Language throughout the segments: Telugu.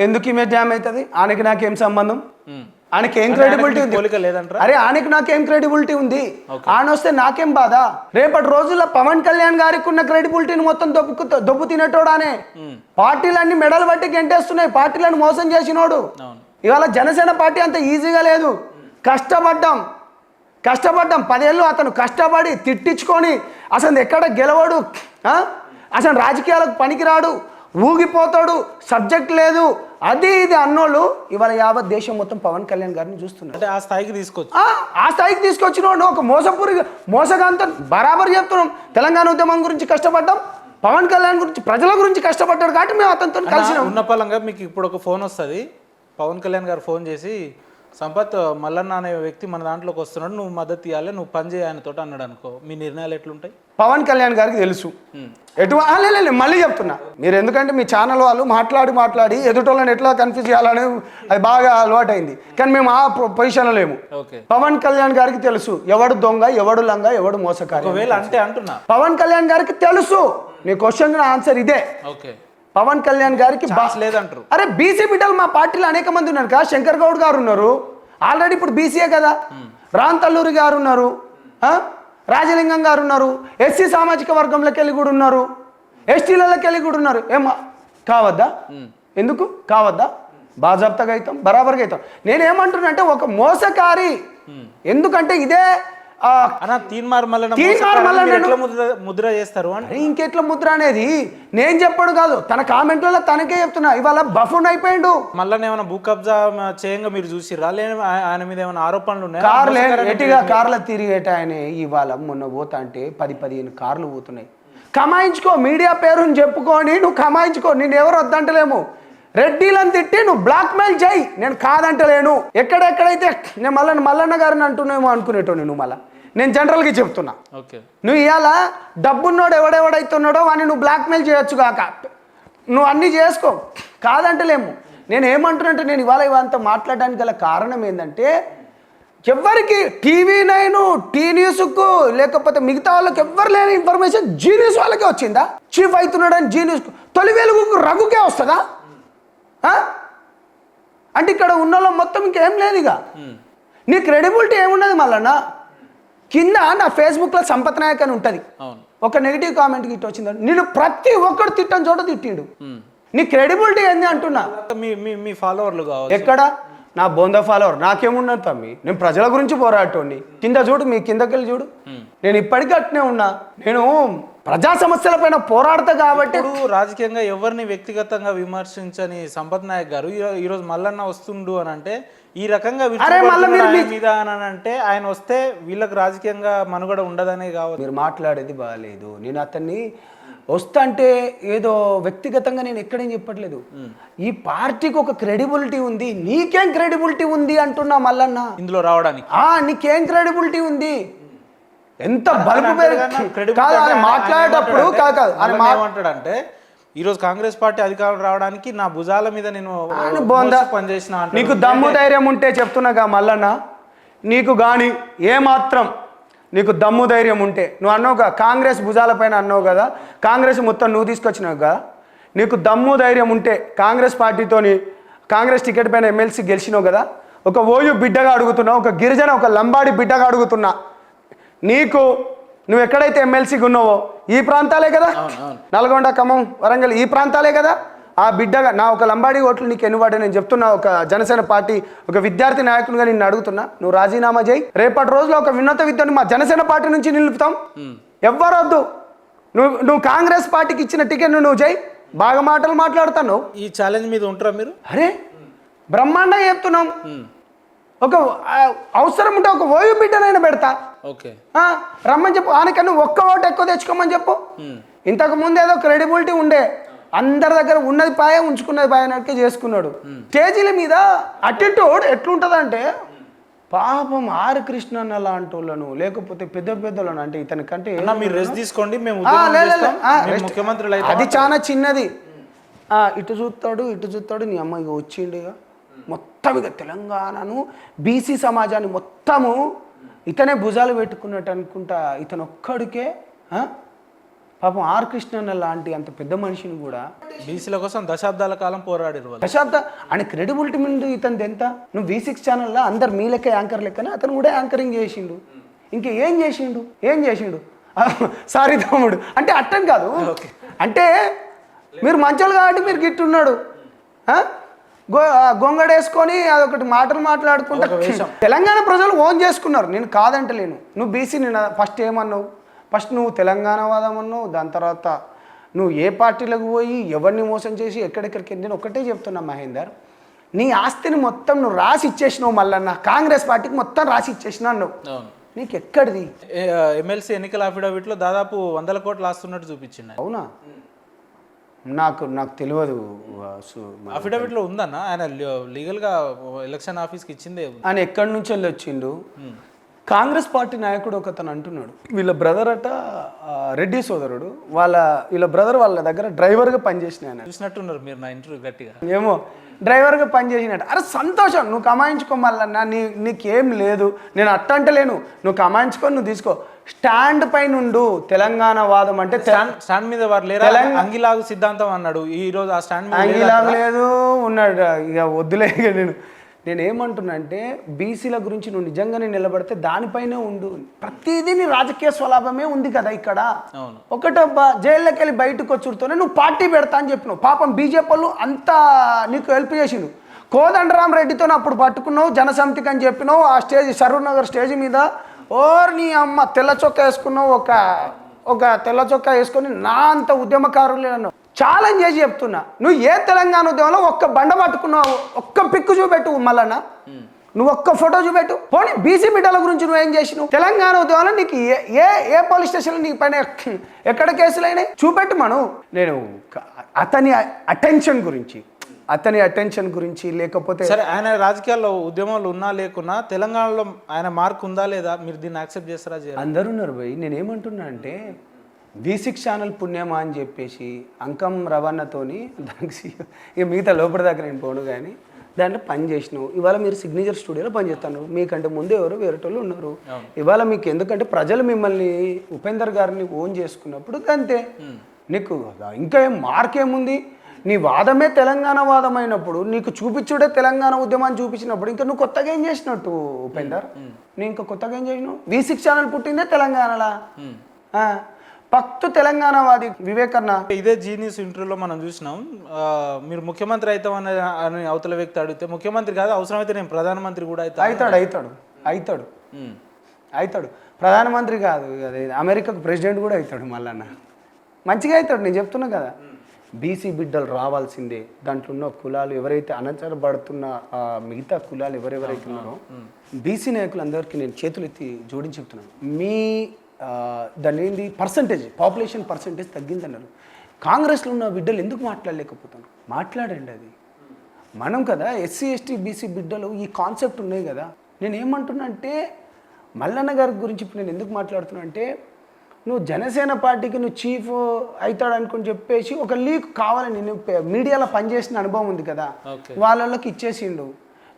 ఎందుకు ఇమేజ్ డ్యామ్ అవుతుంది? ఆయనకి నాకేం సంబంధం? ఆయనకి ఏం క్రెడిబిలిటీ ఉంది? అరే ఆయనకి నాకేం క్రెడిబిలిటీ ఉంది? ఆయన వస్తే నాకేం బాధ? రేపటి రోజుల్లో పవన్ కళ్యాణ్ గారికి ఉన్న క్రెడిబిలిటీని మొత్తం దొబ్బు తినేటోడానే. పార్టీలన్నీ మెడలు బట్టి గెంటేస్తున్నాయి, పార్టీలను మోసం చేసినోడు. ఇవాళ జనసేన పార్టీ అంత ఈజీగా లేదు. కష్టపడ్డాం 10 ఏళ్ళు అతను కష్టపడి తిట్టించుకొని అసలు ఎక్కడ గెలవడు, అసలు రాజకీయాలకు పనికిరాడు, ఊగిపోతాడు, సబ్జెక్ట్ లేదు, అది ఇది అన్నోళ్ళు ఇవాళ యావత్ దేశం మొత్తం పవన్ కళ్యాణ్ గారిని చూస్తున్నారు. అంటే ఆ స్థాయికి తీసుకొచ్చినోడు ఒక మోసగాంతో బరాబర్ చెప్తున్నాం. తెలంగాణ ఉద్యమం గురించి కష్టపడ్డాం, పవన్ కళ్యాణ్ గురించి ప్రజల గురించి కష్టపడ్డాడు కాబట్టి మేము అతనితో కలిసి ఉన్నపలంగా మీకు ఇప్పుడు ఒక ఫోన్ వస్తుంది, పవన్ కళ్యాణ్ గారు ఫోన్ చేసి సంపత్ మల్లన్న అనే వ్యక్తి మన దాంట్లోకి వస్తున్నాడు, నువ్వు మద్దతు ఇవ్వాలి, నువ్వు పని చేయ ఆయనతో అన్నాడు అనుకో, మీ నిర్ణయాలు ఎట్లుంటాయి? పవన్ కళ్యాణ్ గారికి తెలుసు మళ్ళీ చెప్తున్నా, మీరు ఎందుకంటే మీ ఛానల్ వాళ్ళు మాట్లాడి ఎదుటోళ్ళని ఎట్లా కన్ఫ్యూజ్ చేయాలని అది బాగా అలవాటైంది. కానీ మేము ఆ పొజిషన్లో లేము. పవన్ కళ్యాణ్ గారికి తెలుసు ఎవడు దొంగ, ఎవడు లంగ, ఎవడు మోసకారి. అంటే అంటున్నా పవన్ కళ్యాణ్ గారికి తెలుసు. నీ క్వశ్చన్ ఆన్సర్ ఇదే. పవన్ కళ్యాణ్ గారికి లేదంటారు. అరే బీసీ బిడ్డలు మా పార్టీలో అనేక మంది ఉన్నారు కదా. శంకర్ గౌడ్ గారు ఉన్నారు, ఆల్రెడీ ఇప్పుడు బీసీఏ కదా. రామ్ తల్లూరి గారు ఉన్నారు, రాజలింగం గారు ఉన్నారు, ఎస్సీ సామాజిక వర్గంలోకి వెళ్ళి కూడా ఉన్నారు, ఎస్టీలకి వెళ్ళి కూడా ఉన్నారు. ఏమా కావద్దా? ఎందుకు కావద్దా? బాజాబ్తాగా అవుతాం, బరాబర్గా అవుతాం. నేనేమంటున్నా అంటే ఒక మోసకారి. ఎందుకంటే ఇదే ముద్ర చేస్తారు అంటే ఇంకెట్లా ముద్ర అనేది నేను చెప్పడు కాదు, తన కామెంట్లలో తనకే చెప్తున్నా. ఇవాళ బఫూన్ అయిపోయిండు. మళ్ళీ ఏమైనా భూ కబ్జా చేయంగా మీరు చూసిర్రా? ఆయన మీద ఏమైనా ఆరోపణలు ఉన్నాయి? ఎటిగా కార్ల తిరిగేట ఆయన ఇవాళ మొన్న పోతా అంటే 10-15 కార్లు పోతున్నాయి. కమాయించుకో, మీడియా పేరుని చెప్పుకొని నువ్వు కమాయించుకో, నేను ఎవరు వద్దంటలేము. రెడ్డిలను తిట్టి నువ్వు బ్లాక్ మెయిల్ చేయి, నేను కాదంటలేను. ఎక్కడెక్కడైతే నేను మల్లన్న గారిని అంటున్నామో అనుకునేటోని నువ్వు మళ్ళీ నేను జనరల్గా చెప్తున్నా. నువ్వు ఇవాళ డబ్బున్నోడు ఎవడెవడైతున్నాడో వాడిని నువ్వు బ్లాక్మెయిల్ చేయొచ్చు కాక నువ్వు అన్నీ చేసుకో, కాదంటలేము. నేను ఏమంటున్నంటే నేను ఇవాళ మాట్లాడడానికి గల కారణం ఏంటంటే ఎవరికి TV9 టీ న్యూస్కు లేకపోతే మిగతా వాళ్ళకి ఎవ్వరు లేని ఇన్ఫర్మేషన్ జీ న్యూస్ వాళ్ళకే వచ్చిందా? చీఫ్ అవుతున్నాడు అని జీ న్యూస్కు తొలి వెలుగుకు రఘుకే వస్తుందా? అంటే ఇక్కడ ఉన్న వాళ్ళు మొత్తం ఇంకేం లేదు. ఇక నీ క్రెడిబిలిటీ ఏమున్నది? మళ్ళా కింద నా ఫేస్బుక్లో సంపత్ నాయక్ అని ఉంటుంది, ఒక నెగిటివ్ కామెంట్ గిట్ వచ్చిందండి, నేను ప్రతి ఒక్కడు తిట్టని చోట తిట్టిండు. నీ క్రెడిబిలిటీ ఏంది అంటున్నా. మీ ఫాలోవర్లు ఎక్కడ? నా బొంద ఫాలోవర్ నాకేమున్నది తమ్మి? నేను ప్రజల గురించి పోరాటోని. కింద చూడు, మీ కిందకెళ్ళి చూడు, నేను ఇప్పటికీ అట్నే ఉన్నా. నేను ప్రజా సమస్యల పైన పోరాడతా కాబట్టి. రాజకీయంగా ఎవరిని వ్యక్తిగతంగా విమర్శించని సంపత్ నాయక్ గారు ఈరోజు మల్లన్న వస్తుండు అని అంటే ఈ రకంగా మీద అంటే ఆయన వస్తే వీళ్ళకి రాజకీయంగా మనుగడ ఉండదనే కావచ్చు. మీరు మాట్లాడేది బాగాలేదు. నేను అతన్ని వస్తంటే ఏదో వ్యక్తిగతంగా నేను ఎక్కడేం చెప్పట్లేదు. ఈ పార్టీకి ఒక క్రెడిబిలిటీ ఉంది, నీకేం క్రెడిబిలిటీ ఉంది అంటున్నా మల్లన్న ఇందులో రావడానికి. నీకేం క్రెడిబిలిటీ ఉంది? ఎంత బలుపు మాట్లాడేటప్పుడు ఏమంటాడంటే ఈరోజు కాంగ్రెస్ పార్టీ అధికారం రావడానికి నా భుజాల మీద నేను పనిచేసిన. నీకు దమ్ము ధైర్యం ఉంటే చెప్తున్నాగా మల్లన్న, నీకు గాని ఏమాత్రం నీకు దమ్ము ధైర్యం ఉంటే నువ్వు అన్నావుగా కాంగ్రెస్ భుజాల పైన అన్నావు కదా, కాంగ్రెస్ మొత్తం నువ్వు తీసుకొచ్చినావు కదా, నీకు దమ్ము ధైర్యం ఉంటే కాంగ్రెస్ పార్టీతోని కాంగ్రెస్ టికెట్ పైన ఎమ్మెల్సీ గెలిచినావు కదా, ఒక ఓయు బిడ్డగా అడుగుతున్నావు, ఒక గిరిజన ఒక లంబాడి బిడ్డగా అడుగుతున్నా. నువ్వు ఎక్కడైతే ఎమ్మెల్సీకి ఉన్నావో ఈ ప్రాంతాలే కదా, నల్గొండ, ఖమ్మం, వరంగల్ ఈ ప్రాంతాలే కదా. ఆ బిడ్డగా నా ఒక లంబాడి ఓట్లు నీకు ఎన్నుబడి నేను చెప్తున్నా. ఒక జనసేన పార్టీ ఒక విద్యార్థి నాయకునిగా నిన్ను అడుగుతున్నా, నువ్వు రాజీనామా చేయి. రేపటి రోజులో ఒక ఉన్నత విద్యను మా జనసేన పార్టీ నుంచి నిలుపుతాం. ఎవ్వరొద్దు, నువ్వు కాంగ్రెస్ పార్టీకి ఇచ్చిన టికెట్ నువ్వు చేయి. బాగా మాటలు మాట్లాడుతాను. ఈ ఛాలెంజ్ మీద ఉంటారా మీరు? అరే బ్రహ్మాండంగా చెప్తున్నాం. ఒక అవసరం ఉంటే ఒక ఓయు బిడ్డనైనా పెడతా, రమ్మని చెప్పు. ఆయనకన్నా ఒక్క ఓటు ఎక్కువ తెచ్చుకోమని చెప్పు. ఇంతకు ముందు ఏదో క్రెడిబిలిటీ ఉండే, అందరి దగ్గర ఉన్నది పాయ ఉంచుకున్నది పాయ అన్నట్టుగా చేసుకున్నాడు. స్టేజీల మీద అటిట్యూడ్ ఎట్లుంటుందంటే పాపం ఆర్ కృష్ణ లాంటి వాళ్ళను లేకపోతే పెద్దలను అంటే ఇతని కంటే మీరు రెస్ట్ తీసుకోండి, అది చాలా చిన్నది. ఇటు చూస్తాడు నీ అమ్మ ఇక వచ్చిండు. ఇక మొత్తం ఇక తెలంగాణను బీసీ సమాజాన్ని మొత్తము ఇతనే భుజాలు పెట్టుకున్నట్టు అనుకుంటా. ఇతను ఒక్కడికే పాపం ఆర్ కృష్ణన్న లాంటి అంత పెద్ద మనిషిని కూడా బీసీల కోసం దశాబ్దాల కాలం పోరాడారు వాళ్ళు. దశాబ్ద ఆయన క్రెడిబిలిటీ ముందు ఇతనిది ఎంత? నువ్వు V6 ఛానల్లో అందరు మీ లెక్క యాంకర్ లెక్కనే అతను కూడా యాంకరింగ్ చేసిండు. ఇంకా ఏం చేసిండు సారీ తమ్ముడు అంటే అట్టని కాదు, అంటే మీరు మంచోళ్ళు కాబట్టి మీరు గిట్టున్నాడు. గొంగడేసుకొని అదొకటి మాటలు మాట్లాడుకుంటా తెలంగాణ ప్రజలు ఓన్ చేసుకున్నారు. నేను కాదంటలేను. నువ్వు బీసీ నేను ఫస్ట్ ఏమన్నావు? ఫస్ట్ నువ్వు తెలంగాణ వాదం అన్నావు, దాని తర్వాత నువ్వు ఏ పార్టీలకు పోయి ఎవరిని మోసం చేసి ఎక్కడెక్కడికి. నేను ఒకటే చెప్తున్నా మహేందర్, నీ ఆస్తిని మొత్తం నువ్వు రాసి ఇచ్చేసినావు. మళ్ళీ కాంగ్రెస్ పార్టీకి మొత్తం రాసి ఇచ్చేసినా అన్నావు. నీకు ఎక్కడిది? ఎమ్మెల్సీ ఎన్నికల అఫిడవిట్లో దాదాపు 100 కోట్లు ఆస్తున్నట్టు చూపించింది. అవునా? నాకు తెలియదు. అఫిడవిట్లో ఉందన్న, ఆయన లీగల్గా ఎలక్షన్ ఆఫీస్కి ఇచ్చిందే. ఆయన ఎక్కడి నుంచి వెళ్ళి వచ్చిండు? కాంగ్రెస్ పార్టీ నాయకుడు ఒకతను అంటున్నాడు, వీళ్ళ బ్రదర్ అట రెడ్డి సోదరుడు, వీళ్ళ బ్రదర్ వాళ్ళ దగ్గర డ్రైవర్గా పనిచేసిన ఆయన. చూసినట్టున్నారు మీరు నా ఇంటర్వ్యూ గట్టిగా. ఏమో డ్రైవర్గా పనిచేసినట్టు. అరే సంతోషం, నువ్వు కమాయించుకోమల్లన్నా, నీకేం లేదు, నేను అట్టంటలేను. నువ్వు కమాయించుకొని నువ్వు తీసుకో. స్టాండ్ పైన ఉండు. తెలంగాణ వాదం అంటే స్టాండ్ మీద వారు లేరా? అంగిలాగు సిద్ధాంతం అన్నాడు. ఈ రోజు ఆ స్టాండ్ మీద అంగిలాగు లేదు ఉన్నాడు. ఇక వద్దులే. నేను ఏమంటున్నా అంటే బీసీల గురించి నువ్వు నిజంగానే నిలబడితే దానిపైనే ఉండు. ప్రతిదీ నీ రాజకీయ స్వలాభమే ఉంది కదా ఇక్కడ. ఒకటబ్బా జైల్లోకి వెళ్ళి బయటకు వచ్చుడుతోనే నువ్వు పార్టీ పెడతా అని చెప్పినావు. పాపం బీజేపీ వాళ్ళు అంతా నీకు హెల్ప్ చేసిండు. కోదండరామ్ రెడ్డితో అప్పుడు పట్టుకున్నావు, జనసమితికి అని చెప్పినావు. ఆ స్టేజ్ సరూర్ నగర్ స్టేజ్ మీద నీ అమ్మ తెల్ల చొక్కా వేసుకున్నావు. ఒక తెల్ల చొక్కా వేసుకొని నా అంత ఉద్యమకారులు అన్నావు. ఛాలెంజ్ చేసి చెప్తున్నా, నువ్వు ఏ తెలంగాణ ఉద్యమంలో ఒక్క బండ పట్టుకున్నావు? ఒక్క పిక్కు చూపెట్టు మళ్ళా, నువ్వు ఒక్క ఫోటో చూపెట్టు. పోనీ బీసీ బిడ్డల గురించి నువ్వేం చేసినావు? తెలంగాణ ఉద్యమంలో నీకు ఏ పోలీస్ స్టేషన్లో నీ పైన ఎక్కడ కేసులు అయినాయి చూపెట్టు. నేను అతని అటెన్షన్ గురించి లేకపోతే సరే, ఆయన రాజకీయాల్లో ఉద్యమాలు ఉన్నా లేకున్నా తెలంగాణలో ఆయన మార్క్ ఉందా లేదా, మీరు దీన్ని యాక్సెప్ట్ చేస్తారా? అందరూ ఉన్నారు భయ్. నేనేమంటున్నా అంటే V6 ఛానల్ పుణ్యమా అని చెప్పేసి అంకం రవాణాతోని దానికి ఇక మిగతా లోపల దాకా నేను పోను, కానీ దాంట్లో పని చేసినావు. ఇవాళ మీరు సిగ్నేచర్ స్టూడియోలో పనిచేస్తాను. మీకంటే ముందు ఎవరు వేరేటోళ్ళు ఉన్నారు. ఇవాళ మీకు ఎందుకంటే ప్రజలు మిమ్మల్ని ఉపేందర్ గారిని ఓన్ చేసుకున్నప్పుడు అంతే. నీకు ఇంకా ఏం మార్క్ ఏముంది? నీ వాదమే తెలంగాణ వాదం అయినప్పుడు, నీకు చూపించుడే తెలంగాణ ఉద్యమాన్ని చూపించినప్పుడు ఇంకా నువ్వు కొత్తగా ఏం చేసినట్టు ఉపేందర్? నువ్వు ఇంకా కొత్తగా ఏం చేసినావు? V6 ఛానల్ పుట్టిందే తెలంగాణలా. పక్తు తెలంగాణవాది వివేకన్న. ఇదే జీనియస్ ఇంటర్వ్యూలో మనం చూసినాం, మీరు ముఖ్యమంత్రి అవుతామని అవతల వ్యక్తి అడిగితే ముఖ్యమంత్రి కాదు, అవసరమైతే నేను ప్రధానమంత్రి కూడా అవుతాడు. ప్రధానమంత్రి కాదు, అదే అమెరికాకు ప్రెసిడెంట్ కూడా అవుతాడు. మళ్ళన్న మంచిగా అవుతాడు. నేను చెప్తున్నా కదా, బీసీ బిడ్డలు రావాల్సిందే. దాంట్లో ఉన్న కులాలు ఎవరైతే అణచబడుతున్న మిగతా కులాలు ఎవరెవరైతే ఉన్నారో బీసీ నాయకులందరికీ నేను చేతులు ఎత్తి జోడించి చెప్తున్నాను. మీ దాని ఏంది పాపులేషన్ పర్సంటేజ్ తగ్గిందన్నారు. కాంగ్రెస్లో ఉన్న బిడ్డలు ఎందుకు మాట్లాడలేకపోతాను? మాట్లాడండి. అది మనం కదా SC ST BC బిడ్డలు ఈ కాన్సెప్ట్ ఉన్నాయి కదా. నేను ఏమంటున్నా అంటే మల్లన్న గారి గురించి ఇప్పుడు నేను ఎందుకు మాట్లాడుతున్నా అంటే, నువ్వు జనసేన పార్టీకి నువ్వు చీఫ్ అవుతాడు అనుకుని చెప్పేసి ఒక లీక్ కావాలని నేను మీడియాలో పనిచేసిన అనుభవం ఉంది కదా, వాళ్ళకి ఇచ్చేసిండు.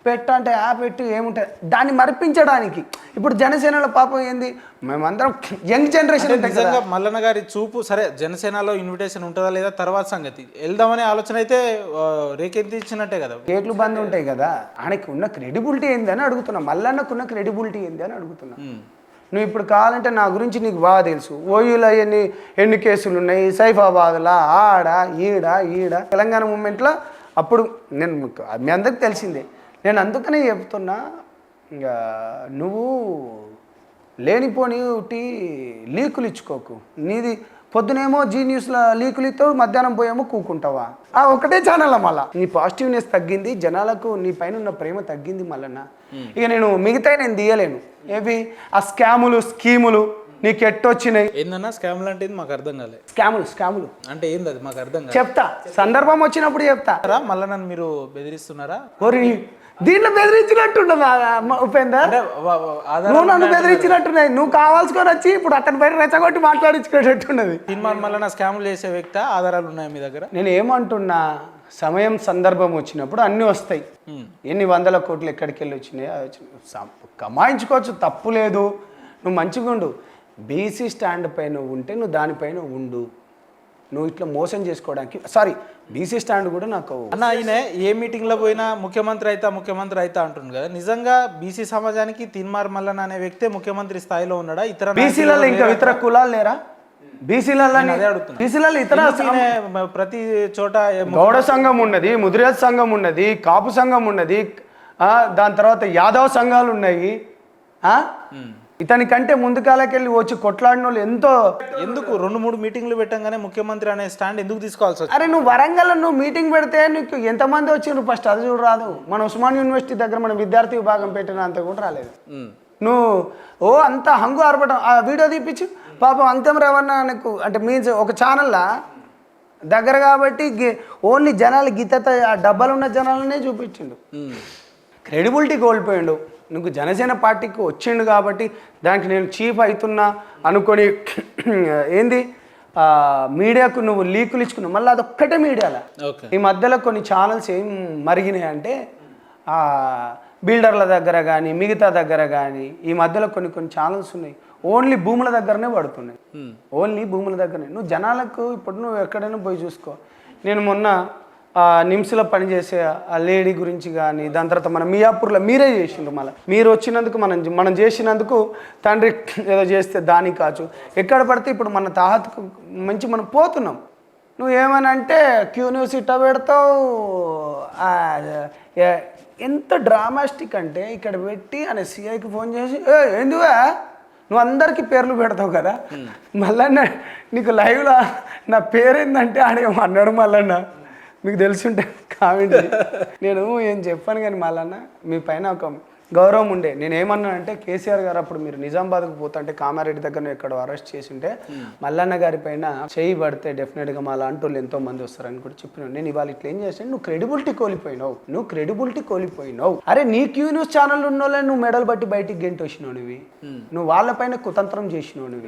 పెట్టంటే పెట్టు ఏముంటుంది దాన్ని మరిపించడానికి. ఇప్పుడు జనసేనలో పాపం ఏంది, మేమందరం యంగ్ జనరేషన్. నిజంగా మల్లన్న గారి చూపు సరే, జనసేనలో ఇన్విటేషన్ ఉంటుందా లేదా తర్వాత సంగతి, వెళ్దామనే ఆలోచన అయితే రేకెత్తించినట్టే కదా. గేట్లు బంద్ ఉంటాయి కదా. ఆయనకి ఉన్న క్రెడిబిలిటీ ఏంది అని అడుగుతున్నా. మల్లన్నకున్న క్రెడిబిలిటీ ఏంది అని అడుగుతున్నా. నువ్వు ఇప్పుడు కావాలంటే నా గురించి నీకు బాగా తెలుసు. ఓయూలో ఎన్ని కేసులు ఉన్నాయి, సైఫాబాద్లో ఈడ తెలంగాణ మూమెంట్లో. అప్పుడు నేను మీ అందరికి తెలిసిందే. నేను అందుకనే చెప్తున్నా, ఇంకా నువ్వు లేనిపోని లీకులు ఇచ్చుకోకు. నీది పొద్దునేమో జీన్యూస్లో లీకులు ఇస్తావు, మధ్యాహ్నం పోయేమో కూకుంటావా? ఒకటే ఛానల్. మళ్ళీ నీ పాజిటివ్నెస్ తగ్గింది, జనాలకు నీ పైన ఉన్న ప్రేమ తగ్గింది మళ్ళన్న. ఇక నేను మిగతా నేను తీయలేను. ఏవి ఆ స్కీములు నీకు ఎట్టొచ్చినాయి? ఏందన్నా స్కాములు అంటే మాకు అర్థం కాలేదు. స్కాములు అంటే ఏంది అది మాకు అర్థం కాలేదు. చెప్తా, సందర్భం వచ్చినప్పుడు చెప్తా. మళ్ళీ నన్ను మీరు బెదిరిస్తున్నారా? దీంట్లో బెదిరించినట్టుండదా ఉపేందర్? నువ్వు నన్ను బెదిరించినట్టున్నాయి. నువ్వు కావాల్సుకొని వచ్చి ఇప్పుడు అతని పైన రెచ్చగొట్టి మాట్లాడించుకునేటట్టున్నది. మళ్ళీ స్కాములు చేసే వ్యక్తి ఆధారాలు ఉన్నాయి మీ దగ్గర? నేను ఏమంటున్నా, సమయం సందర్భం వచ్చినప్పుడు అన్నీ వస్తాయి. ఎన్ని 100 కోట్లు ఎక్కడికి వెళ్ళి వచ్చినాయి కమాయించుకోవచ్చు, తప్పు లేదు. నువ్వు మంచిగా ఉండు. బీసీ స్టాండ్ పైన ఉంటే నువ్వు దానిపైన ఉండు. నువ్వు ఇట్లా మోసం చేసుకోవడానికి సారీ బీసీ స్టాండ్ కూడా నాకు అన్న ఆయన ఏ మీటింగ్లో పోయినా ముఖ్యమంత్రి అయితా అంటుంది కదా, నిజంగా బీసీ సమాజానికి తీన్మార్ మల్లన్న అనే వ్యక్తే ముఖ్యమంత్రి స్థాయిలో ఉన్నాడా? ఇతర బీసీలలో ఇంకా ఇతర కులాలు లేరా? బీసీలలో ఇతర ప్రతి చోట గౌడ సంఘం ఉన్నది, ముదిరాజ్ సంఘం ఉన్నది, కాపు సంఘం ఉన్నది, దాని తర్వాత యాదవ్ సంఘాలు ఉన్నాయి. ఇతని కంటే ముందు కాలకెళ్ళి వచ్చి కొట్లాడిన వాళ్ళు ఎంతో. ఎందుకు 2-3 మీటింగ్లు పెట్టంగానే ముఖ్యమంత్రి అనే స్టాండ్ ఎందుకు తీసుకోవాల్సి వచ్చింది? అరే నువ్వు వరంగల్ నువ్వు మీటింగ్ పెడితే నీకు ఎంతమంది వచ్చిండ్రు ఫస్ట్ అది చూడు రాదు. మన ఉస్మాన్ యూనివర్సిటీ దగ్గర మన విద్యార్థి విభాగం పెట్టినంత కూడా రాలేదు. నువ్వు అంత హంగు ఆర్పడం ఆ వీడియో తీపించు పాపం అంతం రవణ నీకు అంటే మీన్స్ ఒక ఛానల్లా దగ్గర కాబట్టి ఓన్లీ జనాలు గీతత ఆ డబ్బాలు ఉన్న జనాలనే చూపించిండు. క్రెడిబిలిటీ కోల్పోయిండు. నువ్వు జనసేన పార్టీకి వచ్చిండు కాబట్టి దానికి నేను చీఫ్ అవుతున్నా అనుకొని ఏంది మీడియాకు నువ్వు లీకులు ఇచ్చుకున్నావు. మళ్ళీ అదొక్కటే మీడియాలో ఈ మధ్యలో కొన్ని ఛానల్స్ ఏం మరిగినాయి అంటే బిల్డర్ల దగ్గర కానీ మిగతా దగ్గర కానీ ఈ మధ్యలో కొన్ని ఛానల్స్ ఉన్నాయి ఓన్లీ భూముల దగ్గరనే పడుతున్నాయి. ఓన్లీ భూముల దగ్గరనే. నువ్వు జనాలకు ఇప్పుడు నువ్వు ఎక్కడైనా పోయి చూసుకో. నేను మొన్న నిమ్స్లో పనిచేసే ఆ లేడీ గురించి కానీ దాని తర్వాత మన మియాపూర్లో మీరే చేసిండ్రు. మళ్ళీ మీరు వచ్చినందుకు మనం చేసినందుకు తండ్రి ఏదో చేస్తే దానికి కాచు ఎక్కడ పడితే ఇప్పుడు మన తాహత్కు మంచి మనం పోతున్నాం. నువ్వు ఏమనంటే క్యూ న్యూస్ ఇట్ట పెడతావు. ఎంత డ్రామాస్టిక్ అంటే ఇక్కడ పెట్టి అనే సిఐకి ఫోన్ చేసి ఎందువా నువ్వు అందరికీ పేర్లు పెడతావు కదా, మల్లన్న నీకు లైవ్లో నా పేరేందంటే ఆడేమో అన్నాడు మల్లన్న. మీకు తెలుసుంటే కామెంట్. నేను ఏం చెప్పాను కానీ మల్లన్న మీ పైన ఒక గౌరవం ఉండే. నేను ఏమన్నానంటే కేసీఆర్ గారు అప్పుడు మీరు నిజామాబాద్కు పోతుంటే కామారెడ్డి దగ్గర ఎక్కడో అరెస్ట్ చేసి ఉంటే మల్లన్న గారి పైన చేయి పడితే డెఫినెట్గా మా లాంటి వాళ్ళు ఎంతో మంది వస్తారని కూడా చెప్పినాను. నేను ఇవాళ ఇట్లా ఏం చేశాను, నువ్వు క్రెడిబిలిటీ కోల్పోయినావు. అరే నీ క్యూ న్యూస్ ఛానల్ ఉన్న వాళ్ళని నువ్వు మెడల్ బట్టి బయటికి గెంటి వచ్చినావు. నువ్వు వాళ్ళపైన కుతంత్రం చేసినావు.